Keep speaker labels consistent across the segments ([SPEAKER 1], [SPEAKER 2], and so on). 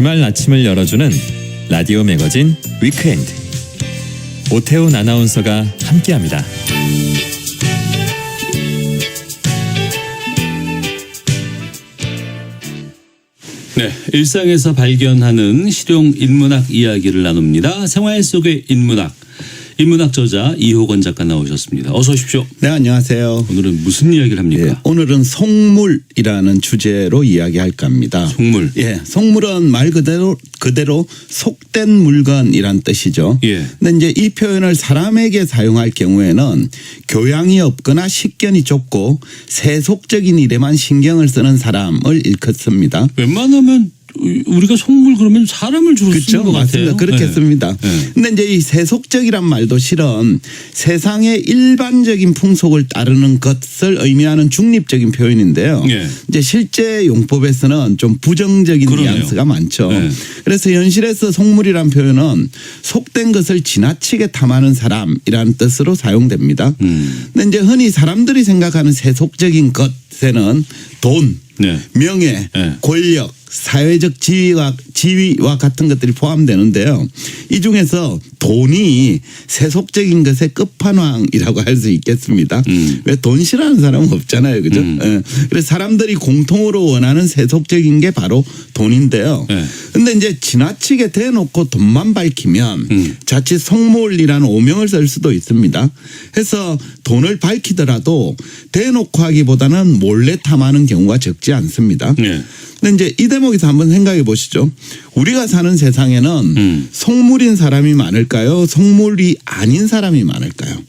[SPEAKER 1] 주말 아침을 열어주는 라디오 매거진 위크엔드. 오태훈 아나운서가 함께합니다.
[SPEAKER 2] 네, 일상에서 발견하는 실용 인문학 이야기를 나눕니다. 생활 속의 인문학. 인문학 저자 이호건 작가 나오셨습니다. 어서 오십시오.
[SPEAKER 3] 네, 안녕하세요.
[SPEAKER 2] 오늘은 무슨 이야기를 합니까?
[SPEAKER 3] 예, 오늘은 속물이라는 주제로 이야기할까 합니다.
[SPEAKER 2] 속물.
[SPEAKER 3] 예, 속물은 말 그대로 속된 물건이란 뜻이죠.
[SPEAKER 2] 예.
[SPEAKER 3] 근데 이제 이 표현을 사람에게 사용할 경우에는 교양이 없거나 식견이 좁고 세속적인 일에만 신경을 쓰는 사람을 일컫습니다.
[SPEAKER 2] 웬만하면 우리가 속물 그러면 사람을 주로 쓰는 것
[SPEAKER 3] 맞습니다.
[SPEAKER 2] 같아요.
[SPEAKER 3] 그렇게
[SPEAKER 2] 네.
[SPEAKER 3] 씁니다.
[SPEAKER 2] 네.
[SPEAKER 3] 근데 이제 이 세속적이란 말도 실은 세상의 일반적인 풍속을 따르는 것을 의미하는 중립적인 표현인데요.
[SPEAKER 2] 네.
[SPEAKER 3] 이제 실제 용법에서는 좀 부정적인
[SPEAKER 2] 그러네요.
[SPEAKER 3] 뉘앙스가 많죠.
[SPEAKER 2] 네.
[SPEAKER 3] 그래서 현실에서 속물이란 표현은 속된 것을 지나치게 탐하는 사람이라는 뜻으로 사용됩니다. 근데 이제 흔히 사람들이 생각하는 세속적인 것에는 돈,
[SPEAKER 2] 네.
[SPEAKER 3] 명예,
[SPEAKER 2] 네.
[SPEAKER 3] 권력, 사회적 지위와 같은 것들이 포함되는데요. 이 중에서 돈이 세속적인 것의 끝판왕이라고 할 수 있겠습니다. 왜 돈 싫어하는 사람은 없잖아요. 그죠? 예. 그래서 사람들이 공통으로 원하는 세속적인 게 바로 돈인데요. 그런데 이제 지나치게 대놓고 돈만 밝히면 자칫 속물이라는 오명을 쓸 수도 있습니다. 해서 돈을 밝히더라도 대놓고 하기보다는 몰래 탐하는 경우가 적지 않습니다.
[SPEAKER 2] 네.
[SPEAKER 3] 근데 이제 이 대목에서 한번 생각해 보시죠. 우리가 사는 세상에는 속물인 사람이 많을까요? 속물이 아닌 사람이 많을까요?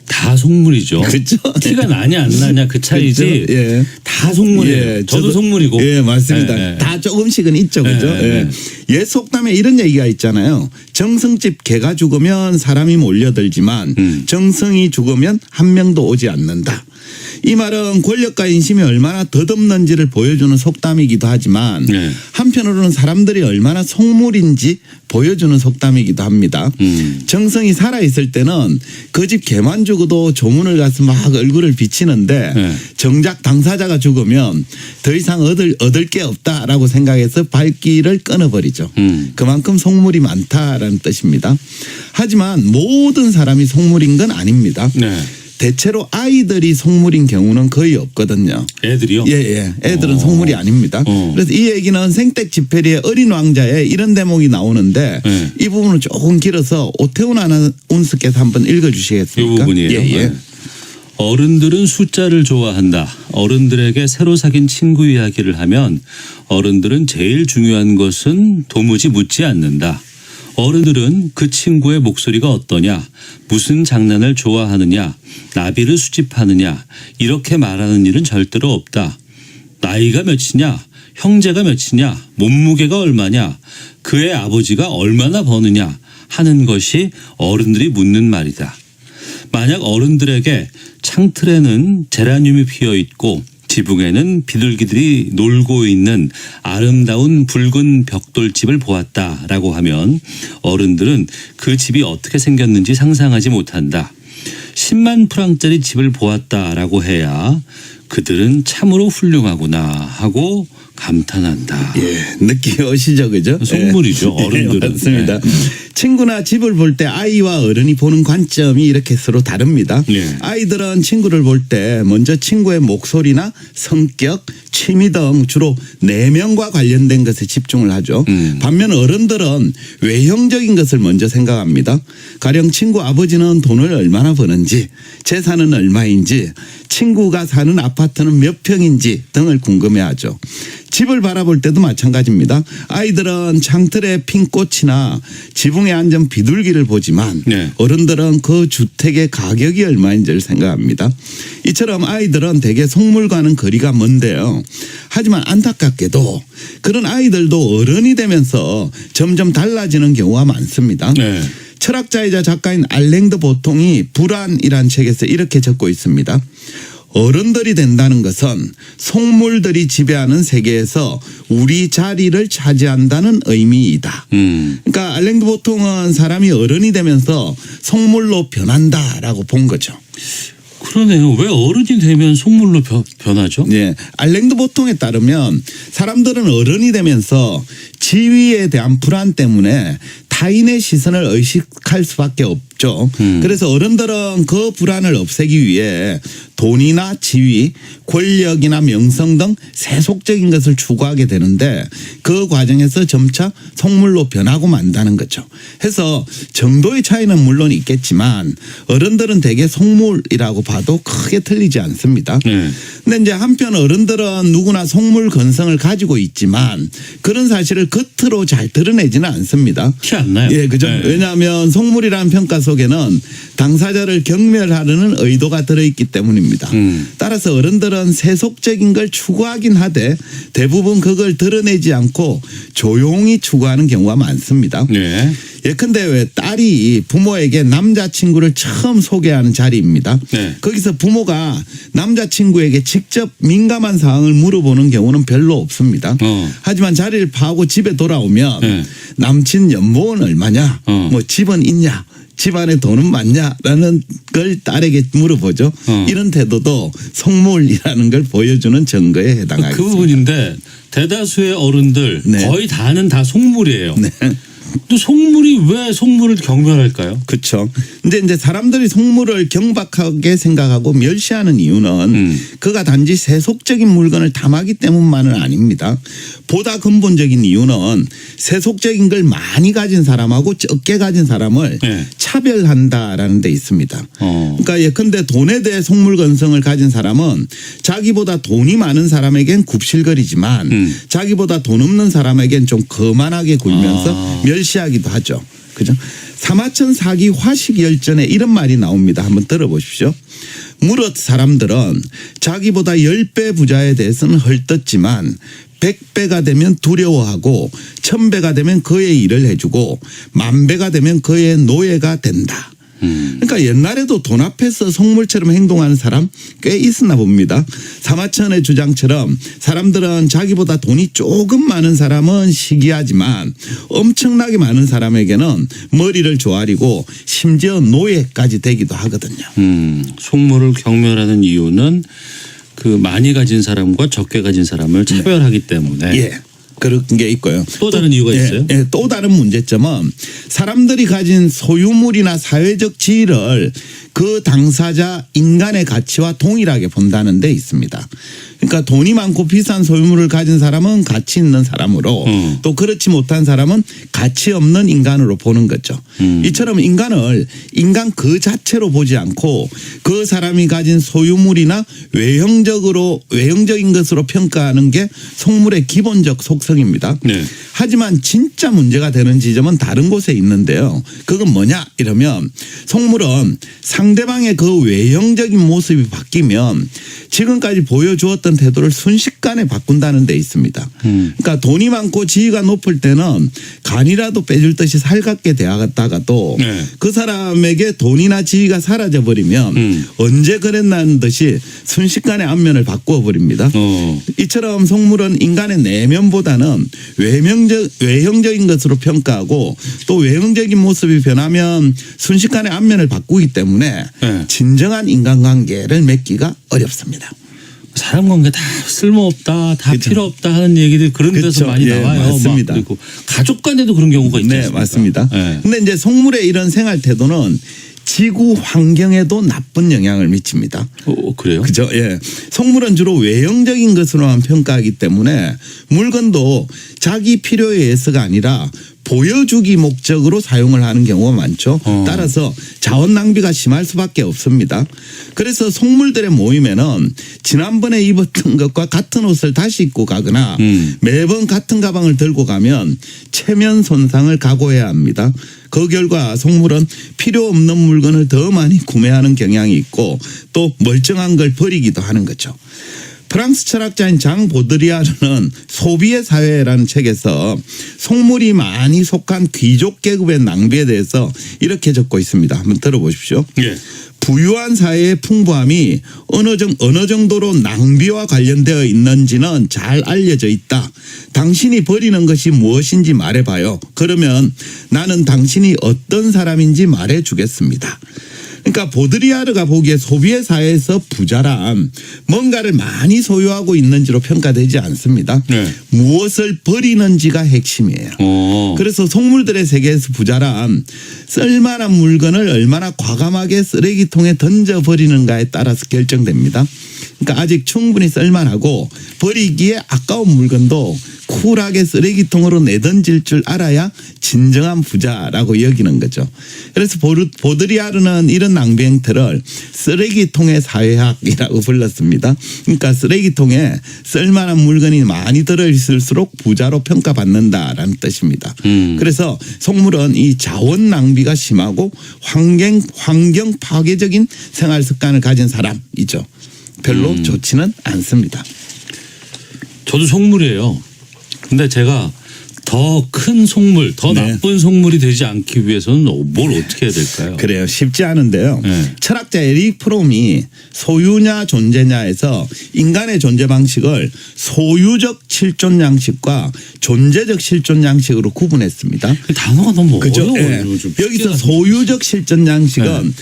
[SPEAKER 2] 다 속물이죠.
[SPEAKER 3] 그렇죠.
[SPEAKER 2] 티가 나냐 안 나냐 그 차이지.
[SPEAKER 3] 그렇죠? 예.
[SPEAKER 2] 다 속물이에요.
[SPEAKER 3] 예,
[SPEAKER 2] 저도 속물이고.
[SPEAKER 3] 예, 맞습니다.
[SPEAKER 2] 예, 예.
[SPEAKER 3] 다 조금씩은 있죠. 그죠?
[SPEAKER 2] 예, 예.
[SPEAKER 3] 옛 속담에 이런 얘기가 있잖아요. 정승집 개가 죽으면 사람이 몰려들지만 정승이 죽으면 한 명도 오지 않는다. 이 말은 권력과 인심이 얼마나 덧없는지를 보여주는 속담이기도 하지만
[SPEAKER 2] 네.
[SPEAKER 3] 한편으로는 사람들이 얼마나 속물인지 보여주는 속담이기도 합니다. 정성이 살아있을 때는 그 집 개만 죽어도 조문을 가서 막 얼굴을 비치는데
[SPEAKER 2] 네.
[SPEAKER 3] 정작 당사자가 죽으면 더 이상 얻을 게 없다라고 생각해서 발길을 끊어버리죠. 그만큼 속물이 많다라는 뜻입니다. 하지만 모든 사람이 속물인 건 아닙니다.
[SPEAKER 2] 네.
[SPEAKER 3] 대체로 아이들이 속물인 경우는 거의 없거든요.
[SPEAKER 2] 애들이요?
[SPEAKER 3] 예. 애들은 속물이 아닙니다. 그래서 이 얘기는 생택지페리의 어린 왕자에 이런 대목이 나오는데
[SPEAKER 2] 네.
[SPEAKER 3] 이 부분은 조금 길어서 오태훈 아나운서께서 한번 읽어주시겠습니까?
[SPEAKER 2] 이 부분이에요.
[SPEAKER 3] 예.
[SPEAKER 2] 네. 어른들은 숫자를 좋아한다. 어른들에게 새로 사귄 친구 이야기를 하면 어른들은 제일 중요한 것은 도무지 묻지 않는다. 어른들은 그 친구의 목소리가 어떠냐, 무슨 장난을 좋아하느냐, 나비를 수집하느냐 이렇게 말하는 일은 절대로 없다. 나이가 몇이냐, 형제가 몇이냐, 몸무게가 얼마냐, 그의 아버지가 얼마나 버느냐 하는 것이 어른들이 묻는 말이다. 만약 어른들에게 창틀에는 제라늄이 피어 있고 지붕에는 비둘기들이 놀고 있는 아름다운 붉은 벽돌집을 보았다라고 하면 어른들은 그 집이 어떻게 생겼는지 상상하지 못한다. 10만 프랑짜리 집을 보았다라고 해야 그들은 참으로 훌륭하구나 하고 감탄한다.
[SPEAKER 3] 예, 느낌이 오시죠, 그죠?
[SPEAKER 2] 속물이죠,
[SPEAKER 3] 예.
[SPEAKER 2] 어른들은.
[SPEAKER 3] 맞습니다.
[SPEAKER 2] 네.
[SPEAKER 3] 친구나 집을 볼 때 아이와 어른이 보는 관점이 이렇게 서로 다릅니다.
[SPEAKER 2] 네.
[SPEAKER 3] 아이들은 친구를 볼 때 먼저 친구의 목소리나 성격, 취미 등 주로 내면과 관련된 것에 집중을 하죠. 반면 어른들은 외형적인 것을 먼저 생각합니다. 가령 친구 아버지는 돈을 얼마나 버는지, 재산은 얼마인지, 친구가 사는 아파트는 몇 평인지 등을 궁금해하죠. 집을 바라볼 때도 마찬가지입니다. 아이들은 창틀에 핀 꽃이나 지붕에 앉은 비둘기를 보지만
[SPEAKER 2] 네.
[SPEAKER 3] 어른들은 그 주택의 가격이 얼마인지를 생각합니다. 이처럼 아이들은 대개 속물과는 거리가 먼데요. 하지만 안타깝게도 그런 아이들도 어른이 되면서 점점 달라지는 경우가 많습니다.
[SPEAKER 2] 네.
[SPEAKER 3] 철학자이자 작가인 알랭드 보통이 불안이란 책에서 이렇게 적고 있습니다. 어른들이 된다는 것은 속물들이 지배하는 세계에서 우리 자리를 차지한다는 의미이다. 그러니까 알랭드 보통은 사람이 어른이 되면서 속물로 변한다라고 본 거죠.
[SPEAKER 2] 그러네요. 왜 어른이 되면 속물로 변하죠?
[SPEAKER 3] 예. 알랭드 보통에 따르면 사람들은 어른이 되면서 지위에 대한 불안 때문에 타인의 시선을 의식할 수밖에 없죠. 그래서 어른들은 그 불안을 없애기 위해 돈이나 지위, 권력이나 명성 등 세속적인 것을 추구하게 되는데 그 과정에서 점차 속물로 변하고 만다는 거죠. 해서 정도의 차이는 물론 있겠지만 어른들은 대개 속물이라고 봐도 크게 틀리지 않습니다. 근데 이제 한편 어른들은 누구나 속물 건성을 가지고 있지만 그런 사실을 겉으로 잘 드러내지는 않습니다.
[SPEAKER 2] 티 안 나요.
[SPEAKER 3] 예, 그죠.
[SPEAKER 2] 네.
[SPEAKER 3] 왜냐하면 속물이라는 평가 속에는 당사자를 경멸하려는 의도가 들어있기 때문입니다. 따라서 어른들은 세속적인 걸 추구하긴 하되 대부분 그걸 드러내지 않고 조용히 추구하는 경우가 많습니다.
[SPEAKER 2] 네.
[SPEAKER 3] 예컨대 왜 딸이 부모에게 남자친구를 처음 소개하는 자리입니다.
[SPEAKER 2] 네.
[SPEAKER 3] 거기서 부모가 남자친구에게 직접 민감한 사항을 물어보는 경우는 별로 없습니다. 하지만 자리를 파고 집에 돌아오면
[SPEAKER 2] 네.
[SPEAKER 3] 남친 연봉은 얼마냐, 뭐 집은 있냐, 집안에 돈은 많냐라는 걸 딸에게 물어보죠. 이런 태도도 속물이라는 걸 보여주는 증거에 해당하겠습니다.
[SPEAKER 2] 그 부분인데 대다수의 어른들
[SPEAKER 3] 네.
[SPEAKER 2] 거의 다는 다 속물이에요.
[SPEAKER 3] 네.
[SPEAKER 2] 또 속물이 왜 속물을 경멸할까요?
[SPEAKER 3] 그렇죠. 근데 이제 사람들이 속물을 경박하게 생각하고 멸시하는 이유는 그가 단지 세속적인 물건을 탐하기 때문만은 아닙니다. 보다 근본적인 이유는 세속적인 걸 많이 가진 사람하고 적게 가진 사람을
[SPEAKER 2] 네.
[SPEAKER 3] 차별한다라는 데 있습니다. 그러니까 예컨대 돈에 대해 속물 건성을 가진 사람은 자기보다 돈이 많은 사람에겐 굽실거리지만 자기보다 돈 없는 사람에겐 좀 거만하게 굴면서 멸시하기도 하죠. 그죠? 사마천 사기 화식 열전에 이런 말이 나옵니다. 한번 들어보십시오. 무릇 사람들은 자기보다 10배 부자에 대해서는 헐떴지만 100배가 되면 두려워하고 1000배가 되면 그의 일을 해주고 10,000배가 되면 그의 노예가 된다. 그러니까 옛날에도 돈 앞에서 속물처럼 행동하는 사람 꽤 있었나 봅니다. 사마천의 주장처럼 사람들은 자기보다 돈이 조금 많은 사람은 시기하지만 엄청나게 많은 사람에게는 머리를 조아리고 심지어 노예까지 되기도 하거든요.
[SPEAKER 2] 속물을 경멸하는 이유는 그 많이 가진 사람과 적게 가진 사람을 차별하기 때문에.
[SPEAKER 3] 예. 그런 게 있고요.
[SPEAKER 2] 또 다른 이유가 있어요?
[SPEAKER 3] 예, 또 다른 문제점은 사람들이 가진 소유물이나 사회적 지위를 그 당사자 인간의 가치와 동일하게 본다는 데 있습니다. 그러니까 돈이 많고 비싼 소유물을 가진 사람은 가치 있는 사람으로 또 그렇지 못한 사람은 가치 없는 인간으로 보는 거죠. 이처럼 인간을 인간 그 자체로 보지 않고 그 사람이 가진 소유물이나 외형적인 것으로 평가하는 게 속물의 기본적 속성입니다.
[SPEAKER 2] 네.
[SPEAKER 3] 하지만 진짜 문제가 되는 지점은 다른 곳에 있는데요. 그건 뭐냐 이러면 속물은 상대방의 그 외형적인 모습이 바뀌면 지금까지 보여주었던 태도를 순식간에 바꾼다는 데 있습니다. 그러니까 돈이 많고 지위가 높을 때는 간이라도 빼줄 듯이 살갑게 대하다가도
[SPEAKER 2] 네.
[SPEAKER 3] 그 사람에게 돈이나 지위가 사라져버리면 언제 그랬나는 듯이 순식간에 안면을 바꾸어 버립니다. 이처럼 속물은 인간의 내면보다는 외형적인 것으로 평가하고 또 외형적인 모습이 변하면 순식간에 안면을 바꾸기 때문에
[SPEAKER 2] 네.
[SPEAKER 3] 진정한 인간관계를 맺기가 어렵습니다.
[SPEAKER 2] 사람 관계 다 쓸모없다, 다
[SPEAKER 3] 그렇죠.
[SPEAKER 2] 필요 없다 하는 얘기들이 그런 데서
[SPEAKER 3] 그렇죠.
[SPEAKER 2] 많이
[SPEAKER 3] 예,
[SPEAKER 2] 나와요.
[SPEAKER 3] 맞습니다.
[SPEAKER 2] 그리고 가족 간에도 그런 경우가 있지
[SPEAKER 3] 네,
[SPEAKER 2] 않습니까?
[SPEAKER 3] 맞습니다.
[SPEAKER 2] 네.
[SPEAKER 3] 근데 이제 속물의 이런 생활 태도는 지구 환경에도 나쁜 영향을 미칩니다.
[SPEAKER 2] 그래요?
[SPEAKER 3] 그죠? 예. 속물은 주로 외형적인 것으로만 평가하기 때문에 물건도 자기 필요에 의해서가 아니라 보여주기 목적으로 사용을 하는 경우가 많죠. 따라서 자원 낭비가 심할 수밖에 없습니다. 그래서 속물들의 모임에는 지난번에 입었던 것과 같은 옷을 다시 입고 가거나 매번 같은 가방을 들고 가면 체면 손상을 각오해야 합니다. 그 결과 속물은 필요 없는 물건을 더 많이 구매하는 경향이 있고 또 멀쩡한 걸 버리기도 하는 거죠. 프랑스 철학자인 장 보드리아르는 소비의 사회라는 책에서 속물이 많이 속한 귀족 계급의 낭비에 대해서 이렇게 적고 있습니다. 한번 들어보십시오.
[SPEAKER 2] 예.
[SPEAKER 3] 부유한 사회의 풍부함이 어느 정도로 낭비와 관련되어 있는지는 잘 알려져 있다. 당신이 버리는 것이 무엇인지 말해봐요. 그러면 나는 당신이 어떤 사람인지 말해주겠습니다. 그러니까 보드리아르가 보기에 소비의 사회에서 부자란 뭔가를 많이 소유하고 있는지로 평가되지 않습니다.
[SPEAKER 2] 네.
[SPEAKER 3] 무엇을 버리는지가 핵심이에요. 그래서 속물들의 세계에서 부자란 쓸만한 물건을 얼마나 과감하게 쓰레기통에 던져버리는가에 따라서 결정됩니다. 그러니까 아직 충분히 쓸만하고 버리기에 아까운 물건도 쿨하게 쓰레기통으로 내던질 줄 알아야 진정한 부자라고 여기는 거죠. 그래서 보드리아르는 이런 낭비 행태를 쓰레기통의 사회학이라고 불렀습니다. 그러니까 쓰레기통에 쓸만한 물건이 많이 들어있을수록 부자로 평가받는다라는 뜻입니다. 그래서 속물은 이 자원 낭비가 심하고 환경 파괴적인 생활 습관을 가진 사람이죠. 별로 좋지는 않습니다.
[SPEAKER 2] 저도 속물이에요. 근데 제가 더 큰 속물, 더
[SPEAKER 3] 네.
[SPEAKER 2] 나쁜 속물이 되지 않기 위해서는 뭘 어떻게 해야 될까요?
[SPEAKER 3] 그래요. 쉽지 않은데요.
[SPEAKER 2] 네.
[SPEAKER 3] 철학자 에릭 프롬이 소유냐 존재냐에서 인간의 존재 방식을 소유적 실존 양식과 존재적 실존 양식으로 구분했습니다.
[SPEAKER 2] 단어가 너무
[SPEAKER 3] 그죠?
[SPEAKER 2] 어려워요.
[SPEAKER 3] 예.
[SPEAKER 2] 좀
[SPEAKER 3] 여기서
[SPEAKER 2] 쉽게
[SPEAKER 3] 소유적 실존 양식은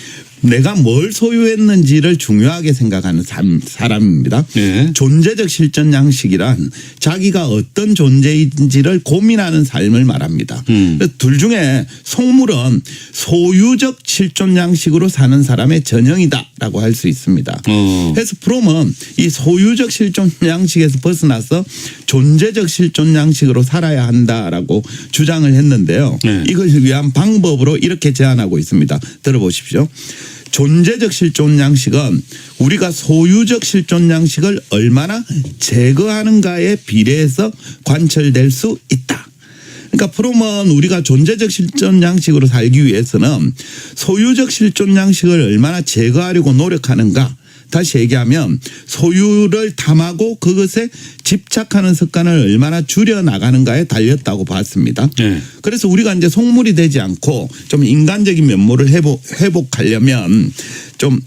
[SPEAKER 3] 내가 뭘 소유했는지를 중요하게 생각하는 사람입니다.
[SPEAKER 2] 네.
[SPEAKER 3] 존재적 실존 양식이란 자기가 어떤 존재인지를 고민하는 삶을 말합니다. 둘 중에 속물은 소유적 실존 양식으로 사는 사람의 전형이다라고 할 수 있습니다. 그래서 프롬은 이 소유적 실존 양식에서 벗어나서 존재적 실존 양식으로 살아야 한다라고 주장을 했는데요.
[SPEAKER 2] 네.
[SPEAKER 3] 이걸 위한 방법으로 이렇게 제안하고 있습니다. 들어보십시오. 존재적 실존 양식은 우리가 소유적 실존 양식을 얼마나 제거하는가에 비례해서 관철될 수 있다. 그러니까 프롬은 우리가 존재적 실존 양식으로 살기 위해서는 소유적 실존 양식을 얼마나 제거하려고 노력하는가. 다시 얘기하면 소유를 탐하고 그것에 집착하는 습관을 얼마나 줄여나가는가에 달렸다고 봤습니다.
[SPEAKER 2] 네.
[SPEAKER 3] 그래서 우리가 이제 속물이 되지 않고 좀 인간적인 면모를 회복하려면 좀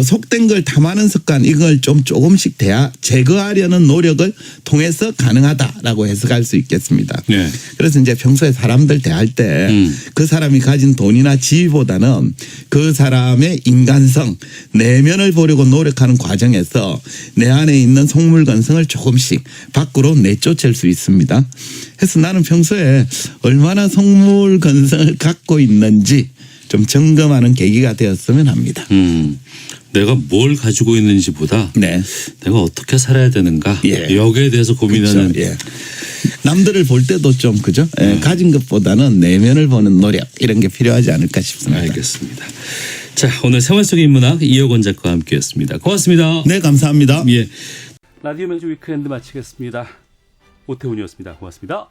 [SPEAKER 3] 속된 걸 탐하는 습관 이걸 좀 조금씩 제거하려는 노력을 통해서 가능하다라고 해석할 수 있겠습니다.
[SPEAKER 2] 네.
[SPEAKER 3] 그래서 이제 평소에 사람들 대할 때 그 사람이 가진 돈이나 지위보다는 그 사람의 인간성, 내면을 보려고 노력하는 과정에서 내 안에 있는 속물건성을 조금씩 밖으로 내쫓을 수 있습니다. 그래서 나는 평소에 얼마나 속물건성을 갖고 있는지 좀 점검하는 계기가 되었으면 합니다.
[SPEAKER 2] 내가 뭘 가지고 있는지보다
[SPEAKER 3] 네.
[SPEAKER 2] 내가 어떻게 살아야 되는가
[SPEAKER 3] 예.
[SPEAKER 2] 여기에 대해서 고민하는
[SPEAKER 3] 그렇죠. 예. 남들을 볼 때도 좀 그죠? 예. 가진 것보다는 내면을 보는 노력 이런 게 필요하지 않을까 싶습니다.
[SPEAKER 2] 알겠습니다. 자, 오늘 생활 속의 인문학 이혁원 작가와 함께했습니다. 고맙습니다.
[SPEAKER 3] 네, 감사합니다.
[SPEAKER 2] 예. 라디오 명주 위크엔드 마치겠습니다. 오태훈이었습니다. 고맙습니다.